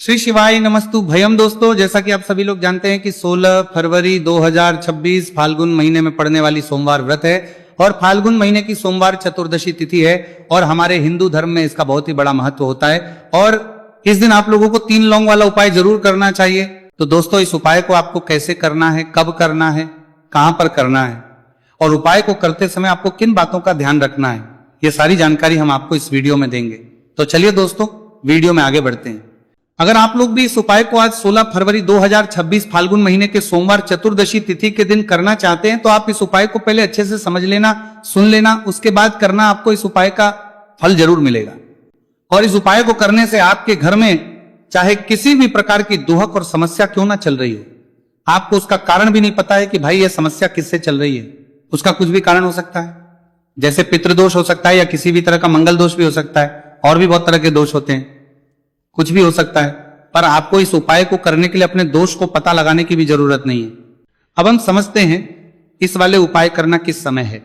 श्री शिवाय नमस्तु भयम। दोस्तों, जैसा कि आप सभी लोग जानते हैं कि 16 फरवरी 2026 फाल्गुन महीने में पड़ने वाली सोमवार व्रत है और फाल्गुन महीने की सोमवार चतुर्दशी तिथि है और हमारे हिंदू धर्म में इसका बहुत ही बड़ा महत्व होता है और इस दिन आप लोगों को 3 लौंग वाला उपाय जरूर करना चाहिए। तो दोस्तों, इस उपाय को आपको कैसे करना है, कब करना है, कहां पर करना है और उपाय को करते समय आपको किन बातों का ध्यान रखना है, ये सारी जानकारी हम आपको इस वीडियो में देंगे। तो चलिए दोस्तों, वीडियो में आगे बढ़ते हैं। अगर आप लोग भी इस उपाय को आज 16 फरवरी 2026 फाल्गुन महीने के सोमवार चतुर्दशी तिथि के दिन करना चाहते हैं तो आप इस उपाय को पहले अच्छे से समझ लेना, सुन लेना, उसके बाद करना। आपको इस उपाय का फल जरूर मिलेगा और इस उपाय को करने से आपके घर में चाहे किसी भी प्रकार की दुहक और समस्या क्यों ना चल रही हो, आपको उसका कारण भी नहीं पता है कि भाई ये समस्या किससे चल रही है। उसका कुछ भी कारण हो सकता है, जैसे पितृदोष हो सकता है या किसी भी तरह का मंगल दोष भी हो सकता है और भी बहुत तरह के दोष होते हैं, कुछ भी हो सकता है। पर आपको इस उपाय को करने के लिए अपने दोष को पता लगाने की भी जरूरत नहीं है। अब हम समझते हैं इस वाले उपाय करना किस समय है,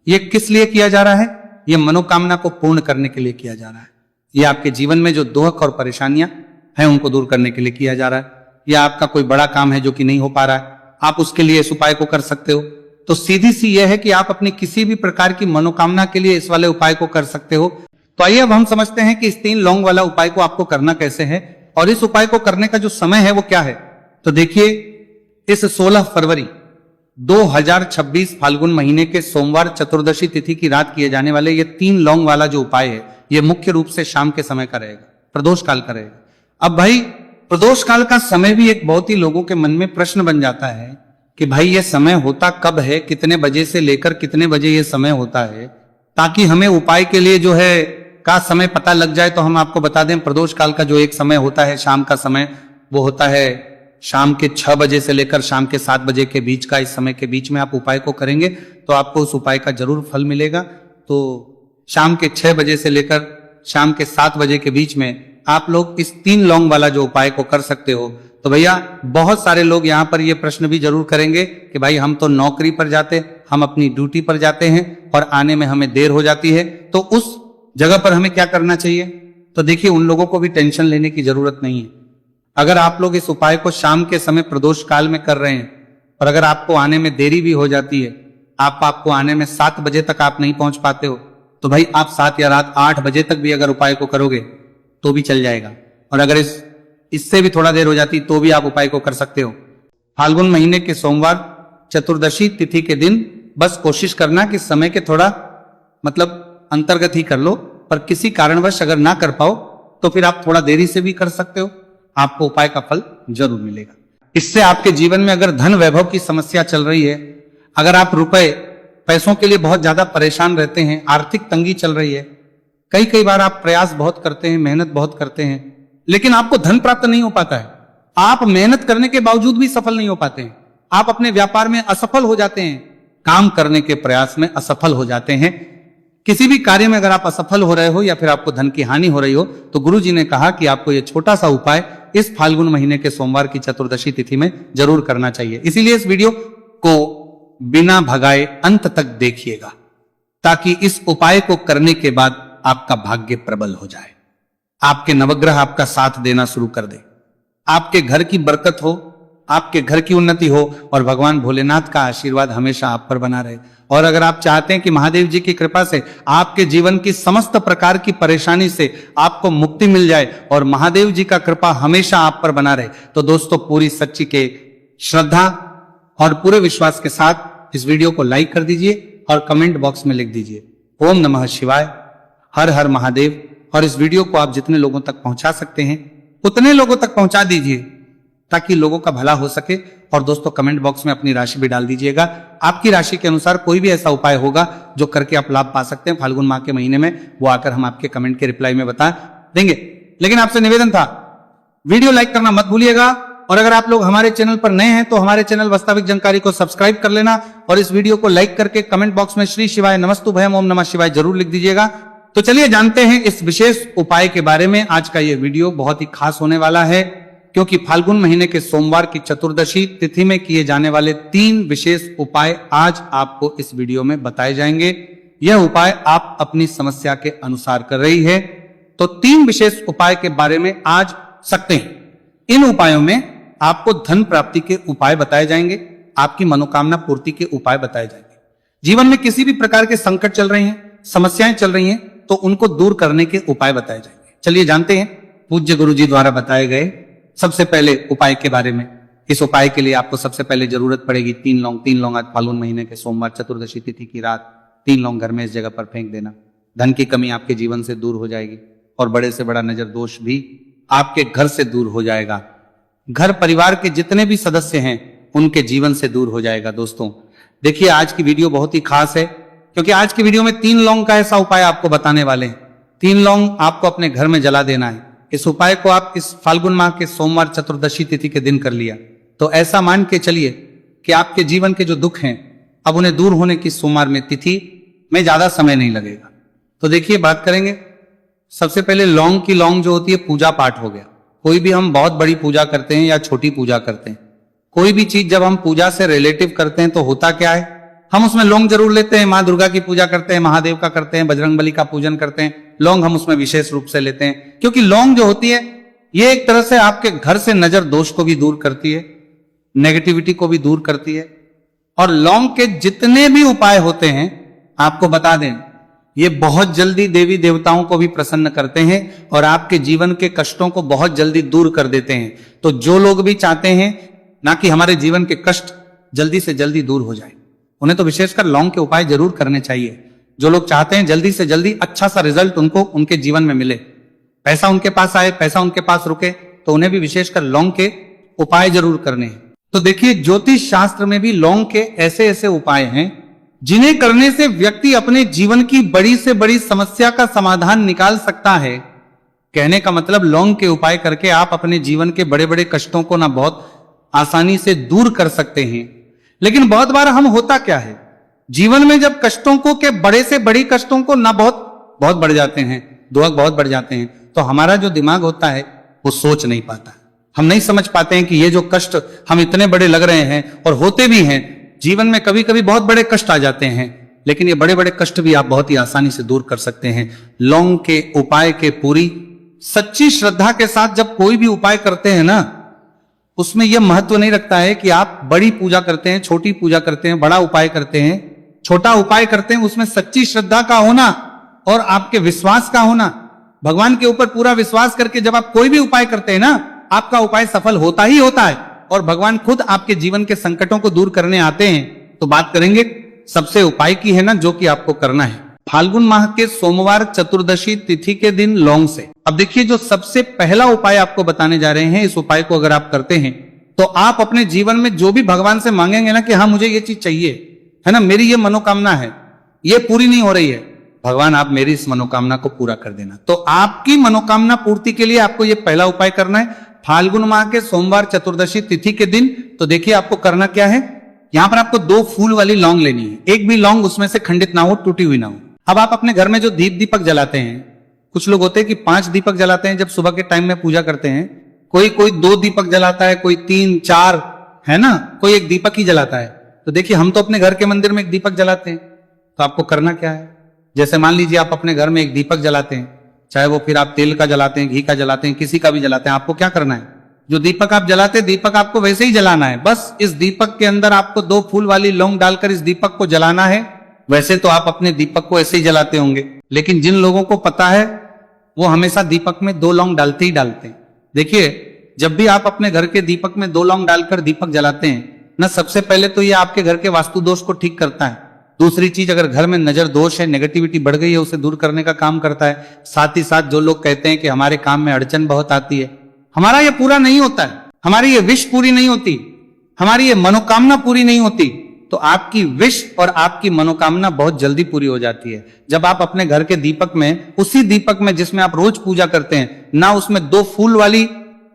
ये किस लिए किया जा रहा है। ये मनोकामना को पूर्ण करने के लिए किया जा रहा है। ये आपके जीवन में जो दुख और परेशानियां हैं उनको दूर करने के लिए किया जा रहा है। या आपका कोई बड़ा काम है जो कि नहीं हो पा रहा है, आप उसके लिए इस उपाय को कर सकते हो। तो सीधी सी यह है कि आप अपनी किसी भी प्रकार की मनोकामना के लिए इस वाले उपाय को कर सकते हो। तो आइए अब हम समझते हैं कि इस 3 लौंग वाला उपाय को आपको करना कैसे है और इस उपाय को करने का जो समय है वो क्या है। तो देखिए, इस 16 फरवरी 2026 फाल्गुन महीने के सोमवार चतुर्दशी तिथि की रात किए जाने वाले ये 3 लौंग वाला जो उपाय है ये मुख्य रूप से शाम के समय का रहेगा, प्रदोष काल का रहेगा। अब भाई, प्रदोष काल का समय भी एक बहुत ही लोगों के मन में प्रश्न बन जाता है कि भाई ये समय होता कब है, कितने बजे से लेकर कितने बजे ये समय होता है, ताकि हमें उपाय के लिए जो है का समय पता लग जाए। तो हम आपको बता दें, प्रदोष काल का जो एक समय होता है शाम का समय, वो होता है शाम के 6 बजे से लेकर शाम के 7 बजे के बीच का। इस समय के बीच में आप उपाय को करेंगे तो आपको उस उपाय का जरूर फल मिलेगा। तो शाम के 6 बजे से लेकर शाम के 7 बजे के बीच में आप लोग इस 3 लौंग वाला जो उपाय को कर सकते हो। तो भैया, बहुत सारे लोग यहाँ पर ये प्रश्न भी जरूर करेंगे कि भाई हम तो नौकरी पर जाते, हम अपनी ड्यूटी पर जाते हैं और आने में हमें देर हो जाती है, तो उस जगह पर हमें क्या करना चाहिए। तो देखिए, उन लोगों को भी टेंशन लेने की जरूरत नहीं है। अगर आप लोग इस उपाय को शाम के समय प्रदोष काल में कर रहे हैं और अगर आपको आने में देरी भी हो जाती है, आपको आने में 7 बजे तक आप नहीं पहुंच पाते हो, तो भाई आप 7 या रात 8 बजे तक भी अगर उपाय को करोगे तो भी चल जाएगा। और अगर इससे भी थोड़ा देर हो जाती तो भी आप उपाय को कर सकते हो। फाल्गुन महीने के सोमवार चतुर्दशी तिथि के दिन बस कोशिश करना कि समय के थोड़ा अंतर्गत ही कर लो, पर किसी कारणवश अगर ना कर पाओ तो फिर आप थोड़ा देरी से भी कर सकते हो, आपको उपाय का फल जरूर मिलेगा। इससे आपके जीवन में अगर धन वैभव की समस्या चल रही है, अगर आप पैसों के लिए बहुत ज्यादा परेशान रहते हैं, आर्थिक तंगी चल रही है, कई बार आप प्रयास बहुत करते हैं, मेहनत बहुत करते हैं, लेकिन आपको धन प्राप्त नहीं हो पाता है, आप मेहनत करने के बावजूद भी सफल नहीं हो पाते हैं, आप अपने व्यापार में असफल हो जाते हैं, काम करने के प्रयास में असफल हो जाते हैं, किसी भी कार्य में अगर आप असफल हो रहे हो या फिर आपको धन की हानि हो रही हो, तो गुरु जी ने कहा कि आपको यह छोटा सा उपाय इस फाल्गुन महीने के सोमवार की चतुर्दशी तिथि में जरूर करना चाहिए। इसीलिए इस वीडियो को बिना भगाए अंत तक देखिएगा ताकि इस उपाय को करने के बाद आपका भाग्य प्रबल हो जाए, आपके नवग्रह आपका साथ देना शुरू कर दे, आपके घर की बरकत हो, आपके घर की उन्नति हो और भगवान भोलेनाथ का आशीर्वाद हमेशा आप पर बना रहे। और अगर आप चाहते हैं कि महादेव जी की कृपा से आपके जीवन की समस्त प्रकार की परेशानी से आपको मुक्ति मिल जाए और महादेव जी का कृपा हमेशा आप पर बना रहे, तो दोस्तों पूरी सच्ची के श्रद्धा और पूरे विश्वास के साथ इस वीडियो को लाइक कर दीजिए और कमेंट बॉक्स में लिख दीजिए ओम नमः शिवाय, हर हर महादेव। और इस वीडियो को आप जितने लोगों तक पहुंचा सकते हैं उतने लोगों तक पहुंचा दीजिए ताकि लोगों का भला हो सके। और दोस्तों, कमेंट बॉक्स में अपनी राशि भी डाल दीजिएगा। आपकी राशि के अनुसार कोई भी ऐसा उपाय होगा जो करके आप लाभ पा सकते हैं फाल्गुन माह के महीने में, वो आकर हम आपके कमेंट के रिप्लाई में बता देंगे। लेकिन आपसे निवेदन था, वीडियो लाइक करना मत भूलिएगा और अगर आप लोग हमारे चैनल पर नए हैं तो हमारे चैनल वास्तविक जानकारी को सब्सक्राइब कर लेना और इस वीडियो को लाइक करके कमेंट बॉक्स में श्री शिवाय नमस्तु भयम ओम नमः शिवाय जरूर लिख दीजिएगा। तो चलिए जानते हैं इस विशेष उपाय के बारे में। आज का यह वीडियो बहुत ही खास होने वाला है क्योंकि फाल्गुन महीने के सोमवार की चतुर्दशी तिथि में किए जाने वाले 3 विशेष उपाय आज आपको इस वीडियो में बताए जाएंगे। यह उपाय आप अपनी समस्या के अनुसार कर रही है। तो 3 विशेष उपाय के बारे में आज सकते हैं। इन उपायों में आपको धन प्राप्ति के उपाय बताए जाएंगे, आपकी मनोकामना पूर्ति के उपाय बताए जाएंगे। जीवन में किसी भी प्रकार के संकट चल रहे हैं, समस्याएं चल रही हैं, तो उनको दूर करने के उपाय बताए जाएंगे। चलिए जानते हैं पूज्य गुरु जी द्वारा बताए गए सबसे पहले उपाय के बारे में। इस उपाय के लिए आपको सबसे पहले जरूरत पड़ेगी 3 लौंग। आज फाल्गुन महीने के सोमवार चतुर्दशी तिथि की रात 3 लौंग घर में इस जगह पर फेंक देना। धन की कमी आपके जीवन से दूर हो जाएगी और बड़े से बड़ा नजर दोष भी आपके घर से दूर हो जाएगा। घर परिवार के जितने भी सदस्य हैं उनके जीवन से दूर हो जाएगा। दोस्तों देखिए, आज की वीडियो बहुत ही खास है, क्योंकि आज की वीडियो में 3 लौंग का ऐसा उपाय आपको बताने वाले हैं। 3 लौंग आपको अपने घर में जला देना है। इस उपाय को आप इस फाल्गुन माह के सोमवार चतुर्दशी तिथि के दिन कर लिया तो ऐसा मान के चलिए कि आपके जीवन के जो दुख हैं अब उन्हें दूर होने की सोमवार में तिथि में ज्यादा समय नहीं लगेगा। तो देखिए, बात करेंगे सबसे पहले लौंग की। लौंग जो होती है पूजा पाठ हो गया। कोई भी हम बहुत बड़ी पूजा करते हैं या छोटी पूजा करते हैं, कोई भी चीज जब हम पूजा से रिलेटिव करते हैं तो होता क्या है, हम उसमें लौंग जरूर लेते हैं। माँ दुर्गा की पूजा करते हैं, महादेव का करते हैं, बजरंगबली का पूजन करते हैं, लौंग हम उसमें विशेष रूप से लेते हैं, क्योंकि लौंग जो होती है ये एक तरह से आपके घर से नजर दोष को भी दूर करती है, नेगेटिविटी को भी दूर करती है। और लौंग के जितने भी उपाय होते हैं आपको बता दें, ये बहुत जल्दी देवी देवताओं को भी प्रसन्न करते हैं और आपके जीवन के कष्टों को बहुत जल्दी दूर कर देते हैं। तो जो लोग भी चाहते हैं ना कि हमारे जीवन के कष्ट जल्दी से जल्दी दूर हो जाए, उन्हें तो विशेषकर लौंग के उपाय जरूर करने चाहिए। जो लोग चाहते हैं जल्दी से जल्दी अच्छा सा रिजल्ट उनको उनके जीवन में मिले, पैसा उनके पास आए, पैसा उनके पास रुके, तो उन्हें भी विशेषकर लौंग के उपाय जरूर करने हैं। तो देखिए, ज्योतिष शास्त्र में भी लौंग के ऐसे ऐसे उपाय हैं जिन्हें करने से व्यक्ति अपने जीवन की बड़ी से बड़ी समस्या का समाधान निकाल सकता है। कहने का मतलब, लौंग के उपाय करके आप अपने जीवन के बड़े बड़े कष्टों को ना बहुत आसानी से दूर कर सकते हैं। लेकिन बहुत बार हम होता क्या है, जीवन में जब कष्टों को के बड़े से बड़ी कष्टों को ना बहुत बढ़ जाते हैं, दुख बहुत बढ़ जाते हैं, तो हमारा जो दिमाग होता है वो सोच नहीं पाता। हम नहीं समझ पाते हैं कि ये जो कष्ट हम इतने बड़े लग रहे हैं और होते भी हैं, जीवन में कभी कभी बहुत बड़े कष्ट आ जाते हैं, लेकिन ये बड़े बड़े कष्ट भी आप बहुत ही आसानी से दूर कर सकते हैं लौंग के उपाय के पूरी सच्ची श्रद्धा के साथ। जब कोई भी उपाय करते हैं ना, उसमें यह महत्व नहीं रखता है कि आप बड़ी पूजा करते हैं, छोटी पूजा करते हैं, बड़ा उपाय करते हैं, छोटा उपाय करते हैं, उसमें सच्ची श्रद्धा का होना और आपके विश्वास का होना, भगवान के ऊपर पूरा विश्वास करके जब आप कोई भी उपाय करते हैं ना, आपका उपाय सफल होता ही होता है और भगवान खुद आपके जीवन के संकटों को दूर करने आते हैं। तो बात करेंगे सबसे उपाय की है ना, जो कि आपको करना है फाल्गुन माह के सोमवार चतुर्दशी तिथि के दिन लौंग से। अब देखिए, जो सबसे पहला उपाय आपको बताने जा रहे हैं, इस उपाय को अगर आप करते हैं तो आप अपने जीवन में जो भी भगवान से मांगेंगे ना कि हाँ मुझे ये चीज चाहिए, है ना, मेरी ये मनोकामना है, ये पूरी नहीं हो रही है, भगवान आप मेरी इस मनोकामना को पूरा कर देना। तो आपकी मनोकामना पूर्ति के लिए आपको ये पहला उपाय करना है फाल्गुन माह के सोमवार चतुर्दशी तिथि के दिन। तो देखिए, आपको करना क्या है, यहां पर आपको 2 फूल वाली लौंग लेनी है। एक भी लौंग उसमें से खंडित ना हो, टूटी हुई ना हो। अब आप अपने घर में जो दीपक जलाते हैं, कुछ लोग होते हैं कि 5 दीपक जलाते हैं जब सुबह के टाइम में पूजा करते हैं, कोई 2 दीपक जलाता है, कोई 3 4, है ना, कोई 1 दीपक ही जलाता है। तो देखिए, हम तो अपने घर के मंदिर में 1 दीपक जलाते हैं। तो आपको करना क्या है, जैसे मान लीजिए आप अपने घर में 1 दीपक जलाते हैं, चाहे वो फिर आप तेल का जलाते हैं, घी का जलाते हैं, किसी का भी जलाते हैं, आपको क्या करना है, जो दीपक आप जलाते हैं दीपक आपको वैसे ही जलाना है। बस इस दीपक के अंदर आपको 2 फूल वाली लौंग डालकर इस दीपक को जलाना है। वैसे तो आप अपने दीपक को ऐसे ही जलाते होंगे, लेकिन जिन लोगों को पता है वो हमेशा दीपक में 2 लौंग डालते ही डालते हैं। देखिए, जब भी आप अपने घर के दीपक में 2 लौंग डालकर दीपक जलाते हैं ना, सबसे पहले तो ये आपके घर के वास्तु दोष को ठीक करता है। दूसरी चीज, अगर घर में नजर दोष है, नेगेटिविटी बढ़ गई है, उसे दूर करने का काम करता है। साथ ही साथ जो लोग कहते हैं कि हमारे काम में अड़चन बहुत आती है, हमारा ये पूरा नहीं होता है, हमारी ये विश पूरी नहीं होती, हमारी ये मनोकामना पूरी नहीं होती, तो आपकी विश और आपकी मनोकामना बहुत जल्दी पूरी हो जाती है जब आप अपने घर के दीपक में, उसी दीपक में जिसमें आप रोज पूजा करते हैं ना, उसमें 2 फूल वाली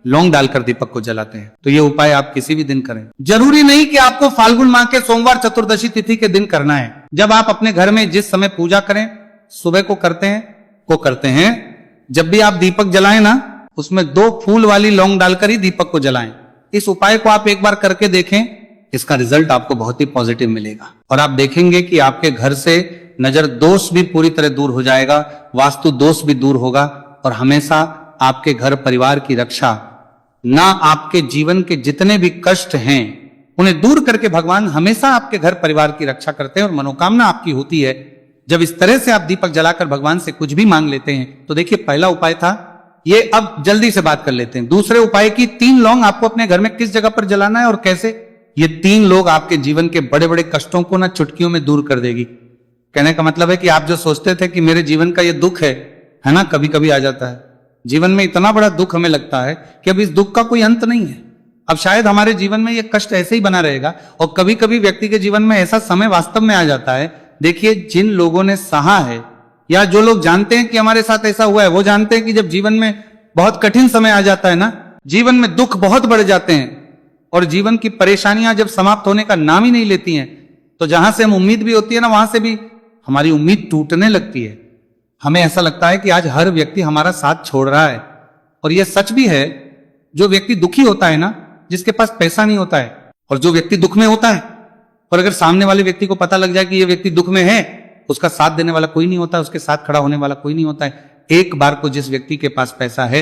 लौंग डालकर दीपक को जलाते हैं। तो ये उपाय आप किसी भी दिन करें, जरूरी नहीं कि आपको फाल्गुन माह के सोमवार चतुर्दशी तिथि के दिन करना है। जब आप अपने घर में जिस समय पूजा करें, सुबह को करते हैं, जब भी आप दीपक जलाएं ना, उसमें 2 फूल वाली लौंग डालकर ही दीपक को जलाएं। इस उपाय को आप एक बार करके देखें, इसका रिजल्ट आपको बहुत ही पॉजिटिव मिलेगा और आप देखेंगे कि आपके घर से नजर दोष भी पूरी तरह दूर हो जाएगा, वास्तु दोष भी दूर होगा और हमेशा आपके घर परिवार की रक्षा, ना आपके जीवन के जितने भी कष्ट हैं उन्हें दूर करके भगवान हमेशा आपके घर परिवार की रक्षा करते हैं और मनोकामना आपकी होती है जब इस तरह से आप दीपक जलाकर भगवान से कुछ भी मांग लेते हैं। तो देखिए, पहला उपाय था ये। अब जल्दी से बात कर लेते हैं दूसरे उपाय की। 3 लौंग आपको अपने घर में किस जगह पर जलाना है और कैसे। ये 3 लोग आपके जीवन के बड़े बड़े कष्टों को ना चुटकियों में दूर कर देगी। कहने का मतलब है कि आप जो सोचते थे कि मेरे जीवन का ये दुख है ना, कभी कभी आ जाता है जीवन में इतना बड़ा दुख, हमें लगता है कि अब इस दुख का कोई अंत नहीं है, अब शायद हमारे जीवन में ये कष्ट ऐसे ही बना रहेगा। और कभी कभी व्यक्ति के जीवन में ऐसा समय वास्तव में आ जाता है। देखिए, जिन लोगों ने सहा है या जो लोग जानते हैं कि हमारे साथ ऐसा हुआ है, वो जानते हैं कि जब जीवन में बहुत कठिन समय आ जाता है ना, जीवन में दुख बहुत बढ़ जाते हैं और जीवन की परेशानियां जब समाप्त होने का नाम ही नहीं लेती हैं, तो जहां से हम उम्मीद भी होती है ना, वहां से भी हमारी उम्मीद टूटने लगती है। हमें ऐसा लगता है कि आज हर व्यक्ति हमारा साथ छोड़ रहा है। और यह सच भी है। जो व्यक्ति दुखी होता है ना, जिसके पास पैसा नहीं होता है, और जो व्यक्ति दुख में होता है, और अगर सामने वाले व्यक्ति को पता लग जाए कि यह व्यक्ति दुख में है, उसका साथ देने वाला कोई नहीं होता, उसके साथ खड़ा होने वाला कोई नहीं होता है। एक बार को जिस व्यक्ति के पास पैसा है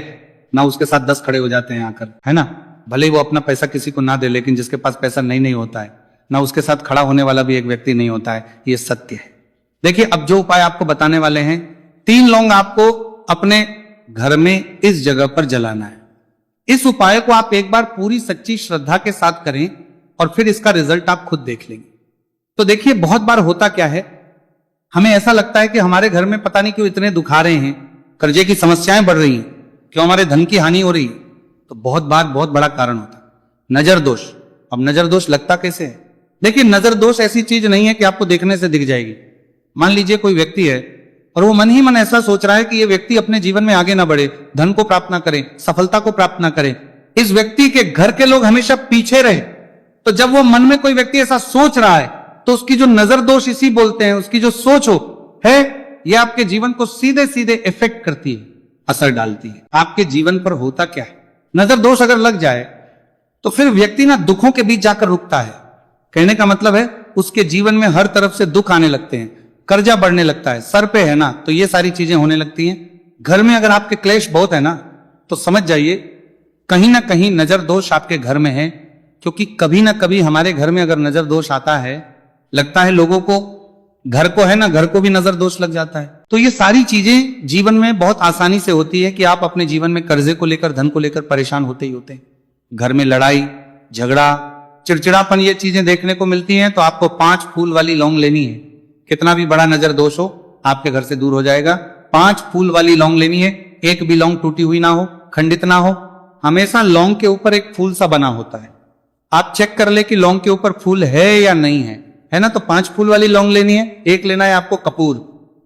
ना, उसके साथ 10 खड़े हो जाते हैं आकर, है ना। भले ही वो अपना पैसा किसी को ना दे, लेकिन जिसके पास पैसा नहीं होता है ना, उसके साथ खड़ा होने वाला भी एक व्यक्ति नहीं होता है। ये सत्य है। देखिए, अब जो उपाय आपको बताने वाले हैं, 3 लौंग आपको अपने घर में इस जगह पर जलाना है। इस उपाय को आप एक बार पूरी सच्ची श्रद्धा के साथ करें और फिर इसका रिजल्ट आप खुद देख लेंगे। तो देखिए, बहुत बार होता क्या है, हमें ऐसा लगता है कि हमारे घर में पता नहीं क्यों इतने दुख आ रहे हैं, कर्जे की समस्याएं बढ़ रही हैं, क्यों हमारे धन की हानि हो रही है। तो बहुत बार बहुत बड़ा कारण होता है नजर दोष। अब नजर दोष लगता कैसे है? देखिए, नजर दोष ऐसी चीज नहीं है कि आपको देखने से दिख जाएगी। मान लीजिए कोई व्यक्ति है और वो मन ही मन ऐसा सोच रहा है कि ये व्यक्ति अपने जीवन में आगे ना बढ़े, धन को प्राप्त ना करे, सफलता को प्राप्त ना करे, इस व्यक्ति के घर के लोग हमेशा पीछे रहे। तो जब वो मन में कोई व्यक्ति ऐसा सोच रहा है, तो उसकी जो नजर दोष इसी बोलते हैं, उसकी जो सोच है, ये आपके जीवन को सीधे सीधे इफेक्ट करती है, असर डालती है। आपके जीवन पर होता क्या है, नजर दोष अगर लग जाए तो फिर व्यक्ति ना दुखों के बीच जाकर रुकता है। कहने का मतलब है, उसके जीवन में हर तरफ से दुख आने लगते हैं, कर्जा बढ़ने लगता है, सर पे है ना, तो ये सारी चीजें होने लगती हैं। घर में अगर आपके क्लेश बहुत है ना, तो समझ जाइए कहीं ना कहीं नजर दोष आपके घर में है। क्योंकि कभी ना कभी हमारे घर में अगर नजर दोष आता है, लगता है लोगों को, घर को है ना, घर को भी नजर दोष लग जाता है। तो ये सारी चीजें जीवन में बहुत आसानी से होती है कि आप अपने जीवन में कर्जे को लेकर, धन को लेकर परेशान होते ही होते हैं। घर में लड़ाई झगड़ा, चिड़चिड़ापन, ये चीजें देखने को मिलती हैं। तो आपको 5 फूल वाली लौंग लेनी है। कितना भी बड़ा नजर दोष हो, आपके घर से दूर हो जाएगा। 5 फूल वाली लौंग लेनी है। एक भी लौंग टूटी हुई ना हो, खंडित ना हो। हमेशा लौंग के ऊपर एक फूल सा बना होता है। आप चेक कर ले कि लौंग के ऊपर फूल है या नहीं है ना। तो 5 फूल वाली लौंग लेनी है। एक लेना है आपको कपूर।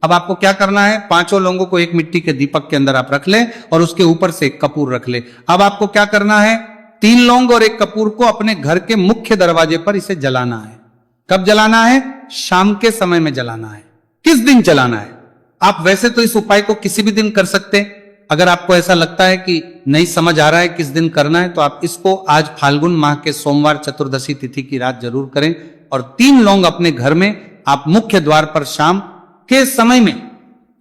अब आपको क्या करना है, 5 लौंगों को एक मिट्टी के दीपक के अंदर आप रख ले और उसके ऊपर से एक कपूर रख ले। अब आपको क्या करना है, 3 लौंग और एक कपूर को अपने घर के मुख्य दरवाजे पर इसे जलाना है। कब जलाना है? शाम के समय में जलाना है। किस दिन जलाना है? आप वैसे तो इस उपाय को किसी भी दिन कर सकते हैं। अगर आपको ऐसा लगता है कि नहीं समझ आ रहा है किस दिन करना है, तो आप इसको आज फाल्गुन माह के सोमवार चतुर्दशी तिथि की रात जरूर करें। और 3 लौंग अपने घर में आप मुख्य द्वार पर शाम के समय में,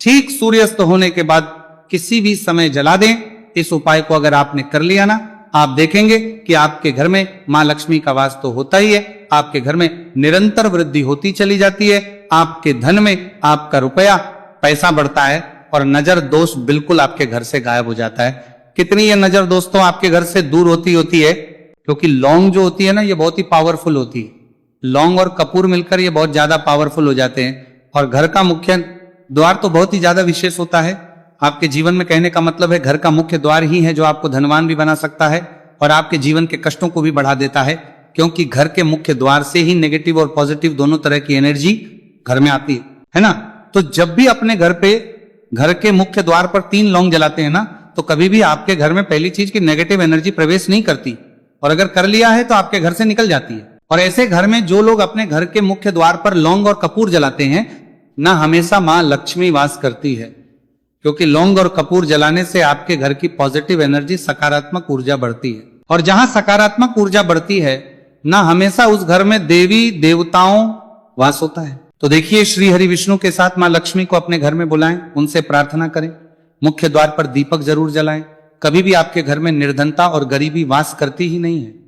ठीक सूर्यास्त होने के बाद किसी भी समय जला दें। इस उपाय को अगर आपने कर लिया ना, आप देखेंगे कि आपके घर में मां लक्ष्मी का वास तो होता ही है। आपके घर में निरंतर वृद्धि होती चली जाती है। आपके धन में आपका रुपया, पैसा बढ़ता है और नजर दोष बिल्कुल आपके घर से गायब हो जाता है। कितनी ये नजर दोस्तों आपके घर से दूर होती है, क्योंकि लौंग जो होती है ना, ये बहुत ही पावरफुल होती है। लौंग और कपूर मिलकर ये बहुत ज्यादा पावरफुल हो जाते हैं। और घर का मुख्य द्वार तो बहुत ही ज्यादा विशेष होता है आपके जीवन में। कहने का मतलब है, घर का मुख्य द्वार ही है जो आपको धनवान भी बना सकता है और आपके जीवन के कष्टों को भी बढ़ा देता है। क्योंकि घर के मुख्य द्वार से ही नेगेटिव और पॉजिटिव दोनों तरह की एनर्जी घर में आती है ना। तो जब भी अपने घर पे, घर के मुख्य द्वार पर 3 लौंग जलाते हैं ना, तो कभी भी आपके घर में पहली चीज की नेगेटिव एनर्जी प्रवेश नहीं करती, और अगर कर लिया है तो आपके घर से निकल जाती है। और ऐसे घर में जो लोग अपने घर के मुख्य द्वार पर लौंग और कपूर जलाते हैं ना, हमेशा मां लक्ष्मी वास करती है। क्योंकि लौंग और कपूर जलाने से आपके घर की पॉजिटिव एनर्जी, सकारात्मक ऊर्जा बढ़ती है। और जहां सकारात्मक ऊर्जा बढ़ती है ना, हमेशा उस घर में देवी देवताओं वास होता है। तो देखिए, श्री हरि विष्णु के साथ मां लक्ष्मी को अपने घर में बुलाएं, उनसे प्रार्थना करें, मुख्य द्वार पर दीपक जरूर जलाएं, कभी भी आपके घर में निर्धनता और गरीबी वास करती ही नहीं है।